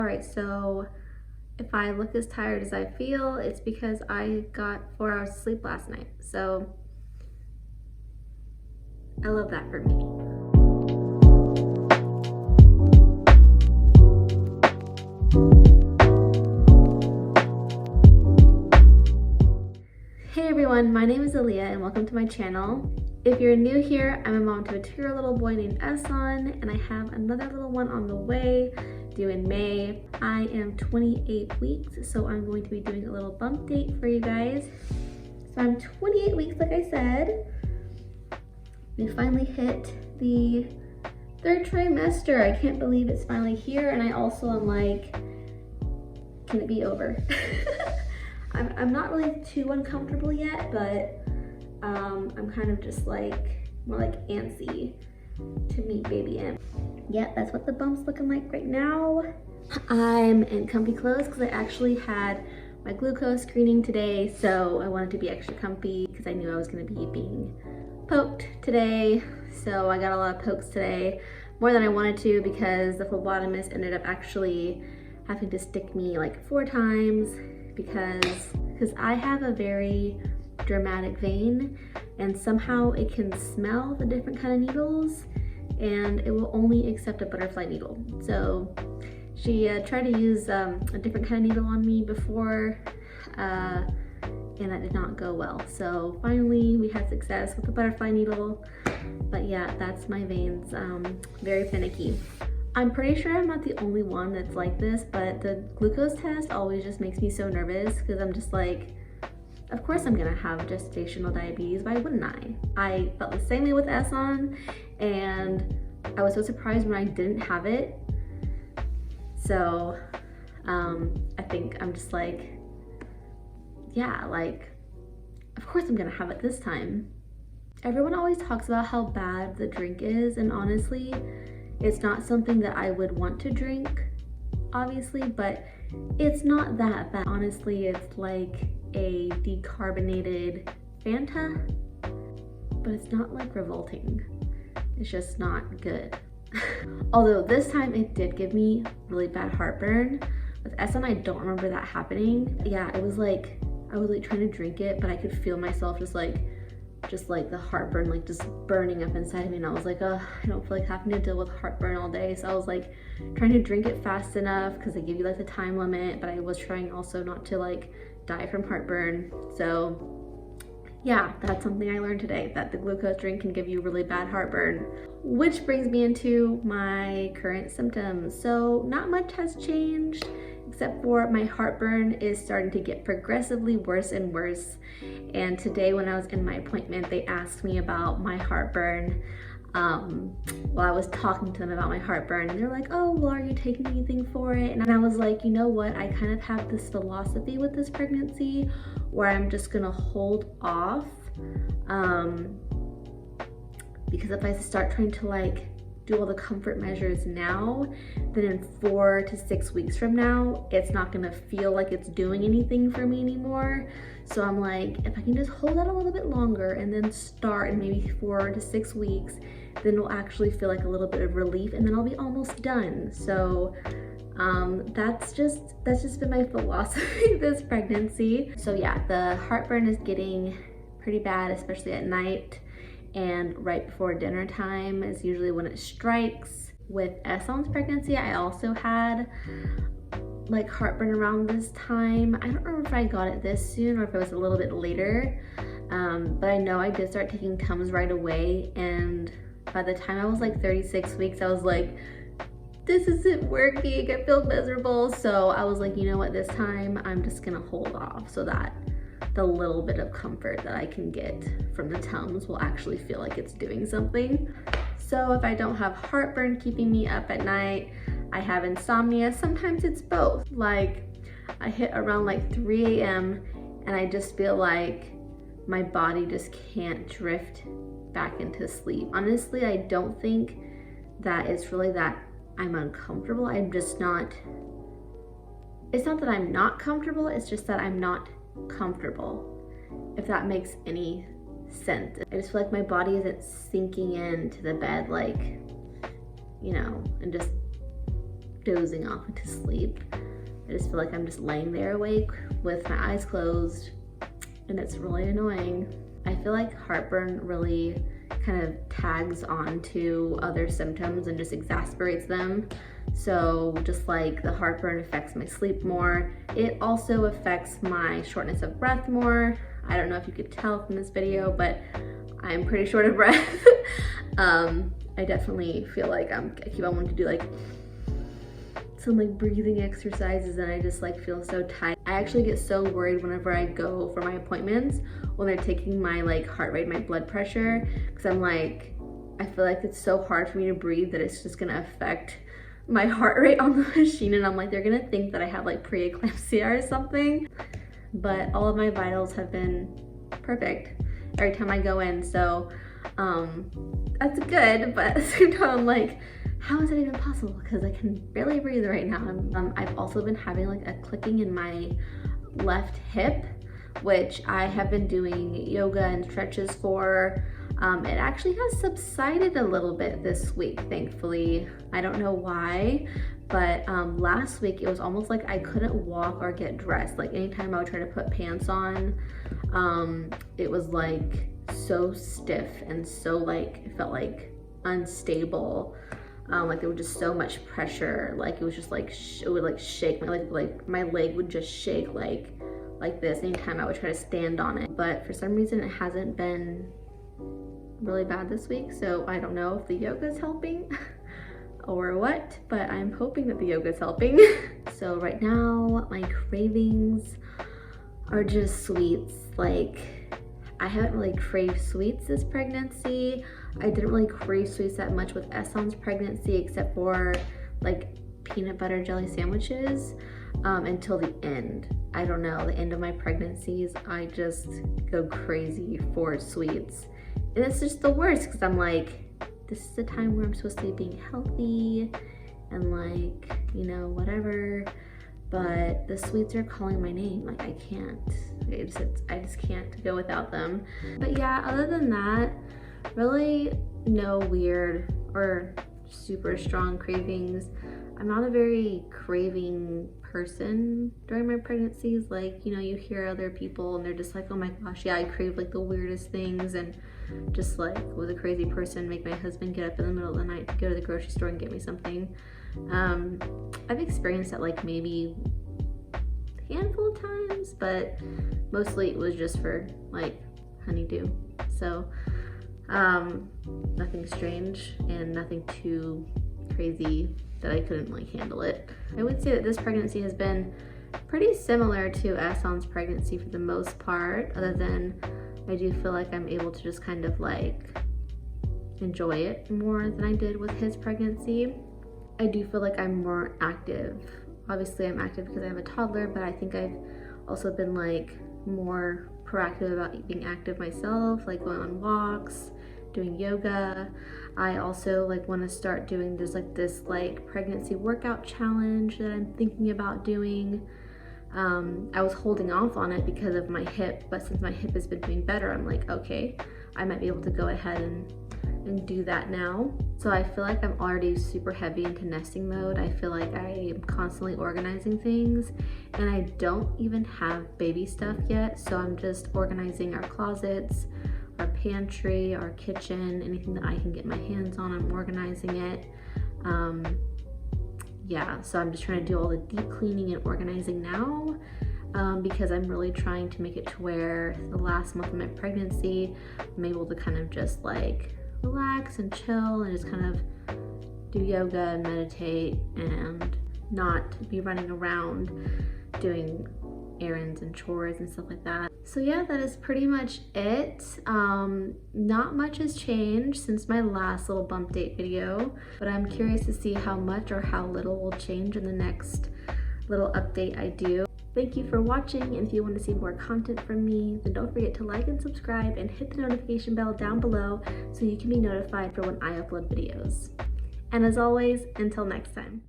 Alright, so if I look as tired as I feel, it's because I got 4 hours of sleep last night. So I love that for me. Hey everyone, my name is Aaliyah and welcome to my channel. If you're new here, I'm a mom to a 2-year-old little boy named Esan, and I have another little one on the way, due in May. I am 28 weeks, so I'm going to be doing a little bump date for you guys. So I'm 28 weeks, like I said. We finally hit the 3rd trimester. I can't believe it's finally here, and I also am like, can it be over? I'm not really too uncomfortable yet, but I'm kind of just like, more like antsy to meet baby in. Yeah, that's what the bump's looking like right now. I'm in comfy clothes because I actually had my glucose screening today, so I wanted to be extra comfy because I knew I was going to be being poked today. So I got a lot of pokes today, more than I wanted to, because the phlebotomist ended up actually having to stick me like 4 times because I have a very dramatic vein, and somehow it can smell the different kind of needles, and it will only accept a butterfly needle. So she tried to use a different kind of needle on me before, and that did not go well. So finally we had success with the butterfly needle, but yeah, that's my veins, very finicky. I'm pretty sure I'm not the only one that's like this, but the glucose test always just makes me so nervous because I'm just like, of course I'm gonna have gestational diabetes, why wouldn't I? I felt the same way with Esan, and I was so surprised when I didn't have it. So I think I'm just like, yeah, like, of course I'm gonna have it this time. Everyone always talks about how bad the drink is, and honestly, it's not something that I would want to drink, obviously, but it's not that bad. Honestly, it's like a decarbonated Fanta, but it's not like revolting. It's just not good. Although this time it did give me really bad heartburn. With Esan, I don't remember that happening. Yeah, it was like, I was like trying to drink it, but I could feel myself just like the heartburn, like just burning up inside of me, and I was like, oh, I don't feel like having to deal with heartburn all day. So I was like trying to drink it fast enough because they give you like the time limit, but I was trying also not to like die from heartburn. So yeah, that's something I learned today, that the glucose drink can give you really bad heartburn. Which brings me into my current symptoms. So not much has changed, except for my heartburn is starting to get progressively worse and worse. And today when I was in my appointment, they asked me about my heartburn while I was talking to them about my heartburn. And they're like, oh, well, are you taking anything for it? And I was like, you know what? I kind of have this philosophy with this pregnancy where I'm just gonna hold off, because if I start trying to like do all the comfort measures now, then in 4 to 6 weeks from now, it's not gonna feel like it's doing anything for me anymore. So I'm like, if I can just hold out a little bit longer and then start in maybe 4 to 6 weeks, then it'll actually feel like a little bit of relief, and then I'll be almost done. So that's just been my philosophy this pregnancy. So yeah, the heartburn is getting pretty bad, especially at night. And right before dinner time is usually when it strikes. With Esan's pregnancy, I also had like heartburn around this time. I don't remember if I got it this soon or if it was a little bit later, but I know I did start taking Tums right away, and by the time I was like 36 weeks, I was like, this isn't working, I feel miserable. So I was like, you know what, this time I'm just gonna hold off so that the little bit of comfort that I can get from the Tums will actually feel like it's doing something. So if I don't have heartburn keeping me up at night, I have insomnia. Sometimes it's both. Like I hit around like 3 a.m. and I just feel like my body just can't drift back into sleep. Honestly, I don't think that it's really that I'm uncomfortable. I'm just not, it's not that I'm not comfortable, it's just that I'm not comfortable, if that makes any sense. I just feel like my body isn't sinking into the bed, like, you know, and just dozing off into sleep. I just feel like I'm just laying there awake with my eyes closed, and it's really annoying. I feel like heartburn really kind of tags onto other symptoms and just exasperates them. So just like the heartburn affects my sleep more, it also affects my shortness of breath more. I don't know if you could tell from this video, but I'm pretty short of breath. I definitely feel like I keep on wanting to do like some like breathing exercises, and I just like feel so tight. I actually get so worried whenever I go for my appointments when they're taking my like heart rate, my blood pressure, because I'm like, I feel like it's so hard for me to breathe that it's just gonna affect my heart rate on the machine, and I'm like, they're gonna think that I have like preeclampsia or something. But all of my vitals have been perfect every time I go in, so that's good. But at the same time, I'm like, how is that even possible? Because I can barely breathe right now. I've also been having like a clicking in my left hip, which I have been doing yoga and stretches for. It actually has subsided a little bit this week, thankfully. I don't know why, but last week it was almost like I couldn't walk or get dressed. Like anytime I would try to put pants on, it was like so stiff and so like, it felt like unstable. Like there was just so much pressure. Like it was just like, it would like shake like my leg would just shake like this anytime I would try to stand on it. But for some reason it hasn't been really bad this week, so I don't know if the yoga is helping or what, but I'm hoping that the yoga is helping. So right now my cravings are just sweets. Like I haven't really craved sweets this pregnancy. I didn't really crave sweets that much with Esson's pregnancy, except for like peanut butter jelly sandwiches until the end. I don't know, the end of my pregnancies, I just go crazy for sweets. And it's just the worst, because I'm like, this is the time where I'm supposed to be being healthy and like, you know, whatever. But the sweets are calling my name. Like I can't, I just can't go without them. But yeah, other than that, really no weird or super strong cravings. I'm not a very craving person during my pregnancies. Like, you know, you hear other people and they're just like, oh my gosh, yeah, I crave like the weirdest things, and just like was a crazy person, make my husband get up in the middle of the night to go to the grocery store and get me something. I've experienced that like maybe a handful of times, but mostly it was just for like honeydew. So nothing strange and nothing too crazy that I couldn't like handle it. I would say that this pregnancy has been pretty similar to Esson's pregnancy for the most part, other than I do feel like I'm able to just kind of like enjoy it more than I did with his pregnancy. I do feel like I'm more active. Obviously I'm active because I have a toddler, but I think I've also been like more proactive about being active myself, like going on walks, doing yoga. I also like want to start doing this pregnancy workout challenge that I'm thinking about doing. I was holding off on it because of my hip, but since my hip has been doing better, I'm like, okay, I might be able to go ahead and do that now. So I feel like I'm already super heavy into nesting mode. I feel like I am constantly organizing things, and I don't even have baby stuff yet. So I'm just organizing our closets, our pantry, our kitchen, anything that I can get my hands on, I'm organizing it. Yeah, so I'm just trying to do all the deep cleaning and organizing now, because I'm really trying to make it to where the last month of my pregnancy, I'm able to kind of just like relax and chill and just kind of do yoga and meditate and not be running around doing errands and chores and stuff like that. So yeah, that is pretty much it. Not much has changed since my last little bump date video, but I'm curious to see how much or how little will change in the next little update I do. Thank you for watching, and if you want to see more content from me, then don't forget to like and subscribe and hit the notification bell down below so you can be notified for when I upload videos. And as always, until next time.